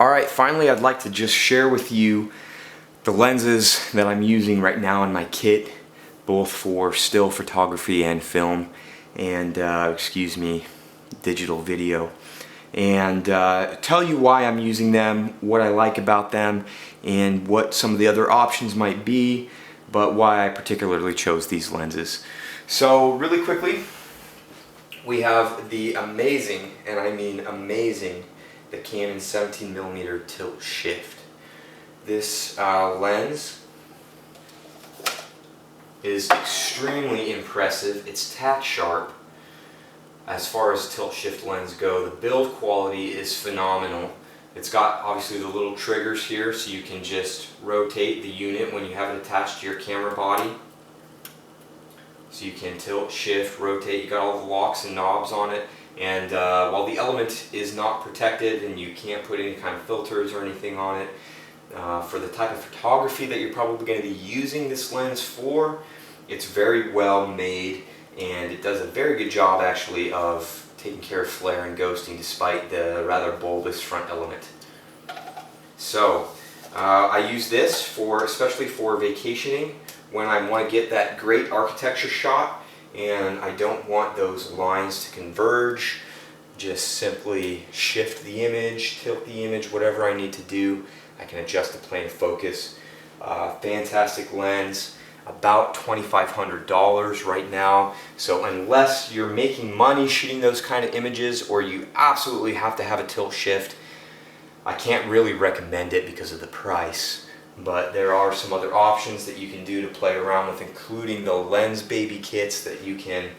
Alright, finally I'd like to just share with you the lenses that I'm using right now in my kit, both for still photography and film, and digital video. And tell you why I'm using them, what I like about them, and what some of the other options might be, but why I particularly chose these lenses. So really quickly, we have the amazing, and I mean amazing, the Canon 17mm tilt shift. This lens is extremely impressive. It's tack sharp as far as tilt shift lens go. The build quality is phenomenal. It's got obviously the little triggers here so you can just rotate the unit when you have it attached to your camera body. So you can tilt, shift, rotate. You got all the locks and knobs on it. And while the element is not protected and you can't put any kind of filters or anything on it, for the type of photography that you're probably going to be using this lens for, it's very well made, and it does a very good job actually of taking care of flare and ghosting despite the rather bulbous front element. So I use this especially for vacationing, when I want to get that great architecture shot and I don't want those lines to converge. Just simply shift the image, tilt the image, whatever I need to do. I can adjust the plane of focus. Fantastic lens, about $2,500 right now. So unless you're making money shooting those kind of images, or you absolutely have to have a tilt shift, I can't really recommend it because of the price. But there are some other options that you can do to play around with, including the lens baby kits that you can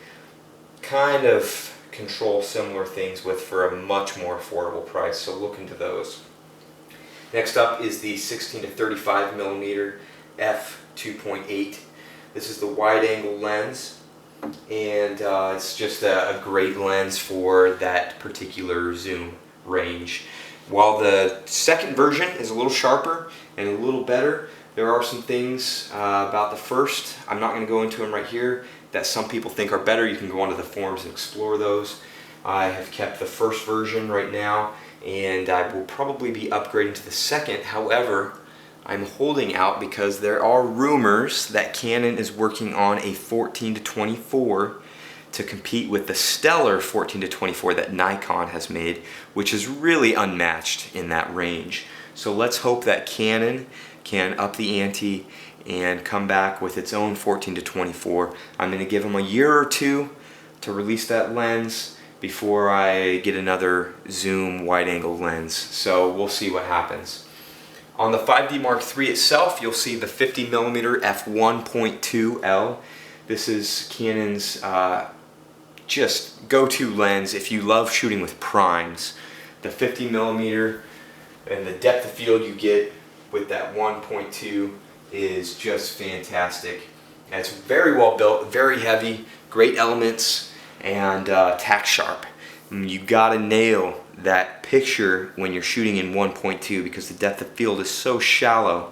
kind of control similar things with for a much more affordable price. So look into those. Next up is the 16 to 35mm f2.8. This is the wide angle lens, and it's just a great lens for that particular zoom range. While the second version is a little sharper and a little better, there are some things about the first, I'm not going to go into them right here, that some people think are better. You can go onto the forums and explore those. I have kept the first version right now, and I will probably be upgrading to the second. However, I'm holding out because there are rumors that Canon is working on a 14 to 24 to compete with the stellar 14 to 24 that Nikon has made, which is really unmatched in that range. So let's hope that Canon can up the ante and come back with its own 14 to 24. I'm going to give them a year or two to release that lens before I get another zoom wide angle lens. So we'll see what happens. On the 5D Mark III itself, you'll see the 50mm f1.2L. This is Canon's just go-to lens if you love shooting with primes. The 50mm and the depth of field you get with that 1.2 is just fantastic. And it's very well built, very heavy, great elements, and tack sharp. You gotta nail that picture when you're shooting in 1.2 because the depth of field is so shallow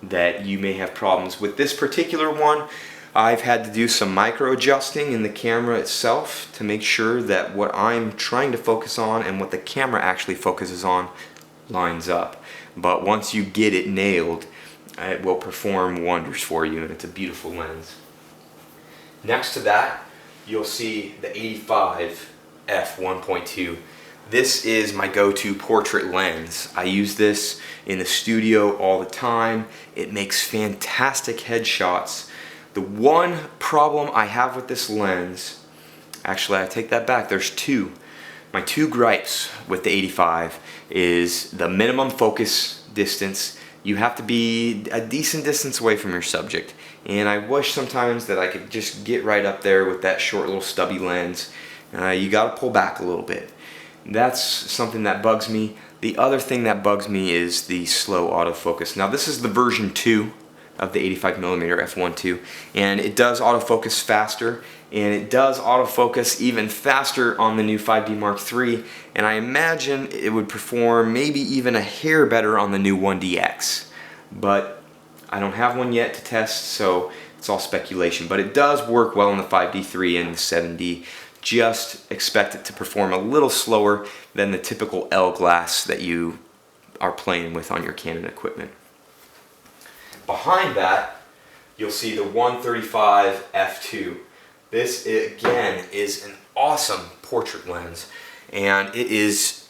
that you may have problems. With this particular one, I've had to do some micro adjusting in the camera itself to make sure that what I'm trying to focus on and what the camera actually focuses on lines up. But once you get it nailed, it will perform wonders for you, and it's a beautiful lens. Next to that, you'll see the 85 f1.2. This is my go-to portrait lens. I use this in the studio all the time. It makes fantastic headshots. The one problem I have with this lens, actually I take that back, there's two. My two gripes with the 85 is the minimum focus distance. You have to be a decent distance away from your subject, and I wish sometimes that I could just get right up there with that short little stubby lens. You gotta pull back a little bit. That's something that bugs me. The other thing that bugs me is the slow autofocus. Now this is the version 2 of the 85mm f1.2, and it does autofocus faster, and it does autofocus even faster on the new 5D Mark III, and I imagine it would perform maybe even a hair better on the new 1DX, but I don't have one yet to test, so it's all speculation. But it does work well in the 5D3 and the 7D. Just expect it to perform a little slower than the typical L glass that you are playing with on your Canon equipment. Behind that, you'll see the 135 f2. This again is an awesome portrait lens, and it is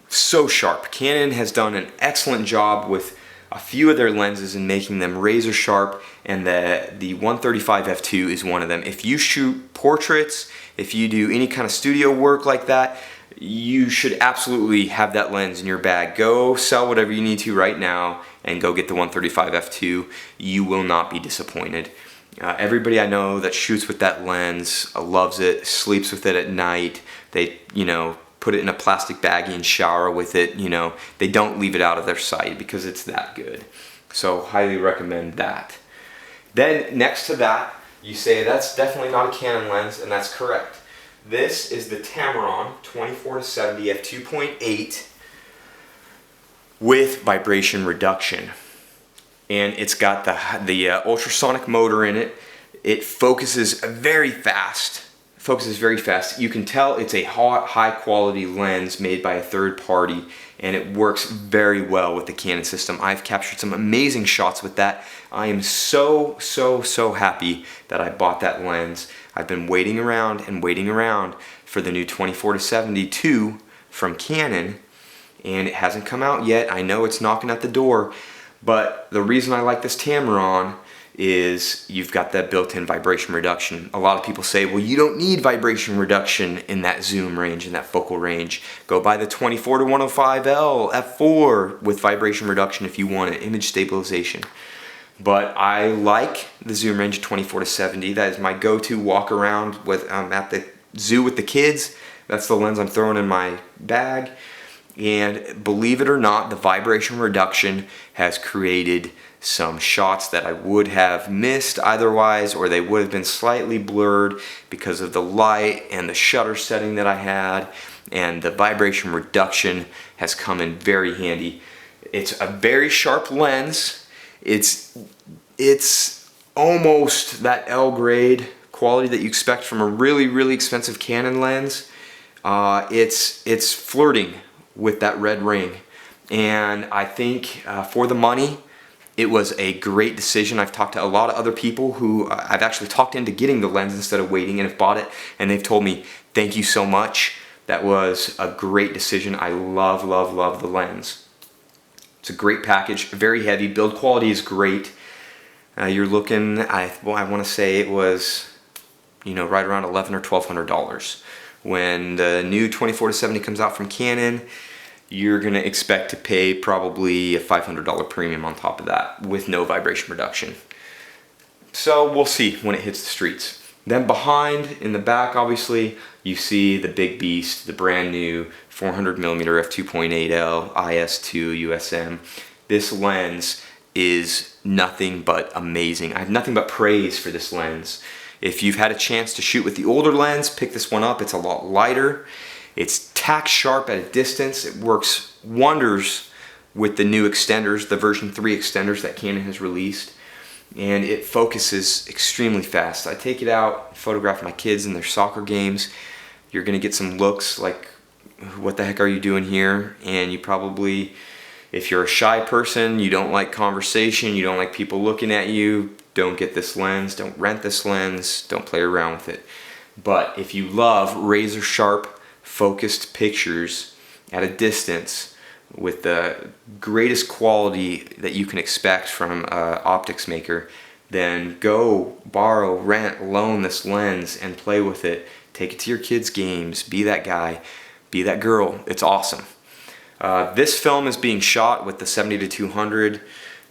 so sharp. Canon has done an excellent job with a few of their lenses in making them razor sharp, and the 135 f2 is one of them. If you shoot portraits, if you do any kind of studio work like that, you should absolutely have that lens in your bag. Go sell whatever you need to right now and go get the 135 f2. You will not be disappointed. Everybody I know that shoots with that lens loves it, sleeps with it at night. They, put it in a plastic baggie and shower with it. They don't leave it out of their sight because it's that good. So highly recommend that. Then next to that, you say that's definitely not a Canon lens, and that's correct. This is the Tamron 24-70 f2.8 with vibration reduction, and it's got the ultrasonic motor in it. It focuses very fast. You can tell it's a high quality lens made by a third party, and it works very well with the Canon system. I've captured some amazing shots with that. I am so happy that I bought that lens. I've been waiting around for the new 24-70 II from Canon, and it hasn't come out yet. I know it's knocking at the door, but the reason I like this Tamron is you've got that built-in vibration reduction. A lot of people say, well, you don't need vibration reduction in that zoom range, in that focal range. Go buy the 24-105L f4 with vibration reduction if you want it, image stabilization. But I like the zoom range of 24-70. That is my go-to walk around with at the zoo with the kids. That's the lens I'm throwing in my bag. And believe it or not, the vibration reduction has created some shots that I would have missed otherwise, or they would have been slightly blurred because of the light and the shutter setting that I had, and the vibration reduction has come in very handy. It's a very sharp lens. It's almost that L grade quality that you expect from a really expensive Canon lens. It's flirting with that red ring, and I think for the money, it was a great decision. I've talked to a lot of other people who I've actually talked into getting the lens instead of waiting, and have bought it, and they've told me, thank you so much. That was a great decision. I love the lens. It's a great package, very heavy. Build quality is great. You're looking, I want to say it was, right around $1,100 or $1,200. When the new 24-70 comes out from Canon, you're going to expect to pay probably a $500 premium on top of that with no vibration reduction. So we'll see when it hits the streets. Then behind, in the back, obviously, you see the big beast, the brand new 400mm f2.8L IS2 USM. This lens is nothing but amazing. I have nothing but praise for this lens. If you've had a chance to shoot with the older lens, pick this one up. It's a lot lighter. It's tack sharp at a distance. It works wonders with the new extenders, the version 3 extenders that Canon has released. And it focuses extremely fast. I take it out, photograph my kids in their soccer games. You're gonna get some looks like, what the heck are you doing here? And you probably, if you're a shy person, you don't like conversation, you don't like people looking at you, don't get this lens, don't rent this lens, don't play around with it. But if you love razor sharp, focused pictures at a distance with the greatest quality that you can expect from an optics maker, then go borrow, rent, loan this lens and play with it. Take it to your kids' games. Be that guy, be that girl. It's awesome. This film is being shot with the 70-200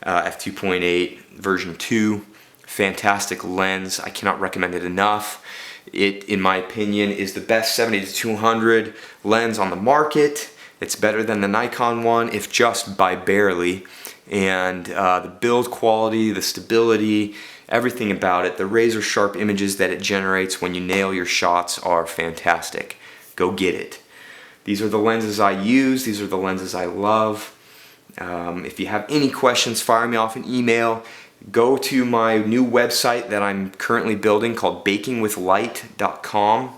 f2.8 version 2. Fantastic lens. I cannot recommend it enough. It, in my opinion, is the best 70-200 lens on the market. It's better than the Nikon one, if just by barely. And the build quality, the stability, everything about it, the razor sharp images that it generates when you nail your shots are fantastic. Go get it. These are the lenses I use. These are the lenses I love. If you have any questions, fire me off an email. Go to my new website that I'm currently building called bakingwithlight.com.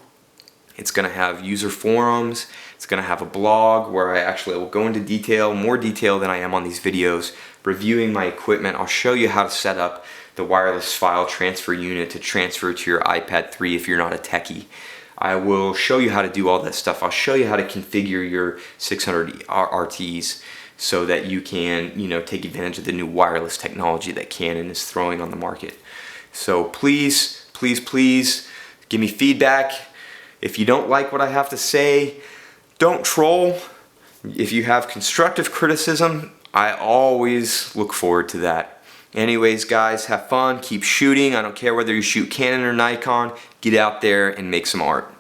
It's going to have user forums. It's going to have a blog where I will go into detail, more detail than I am on these videos, reviewing my equipment. I'll show you how to set up the wireless file transfer unit to transfer to your iPad 3 if you're not a techie. I will show you how to do all that stuff. I'll show you how to configure your 600 RTs so that you can, take advantage of the new wireless technology that Canon is throwing on the market. So please, please, please give me feedback. If you don't like what I have to say, don't troll. If you have constructive criticism, I always look forward to that. Anyways, guys, have fun, keep shooting. I don't care whether you shoot Canon or Nikon. Get out there and make some art.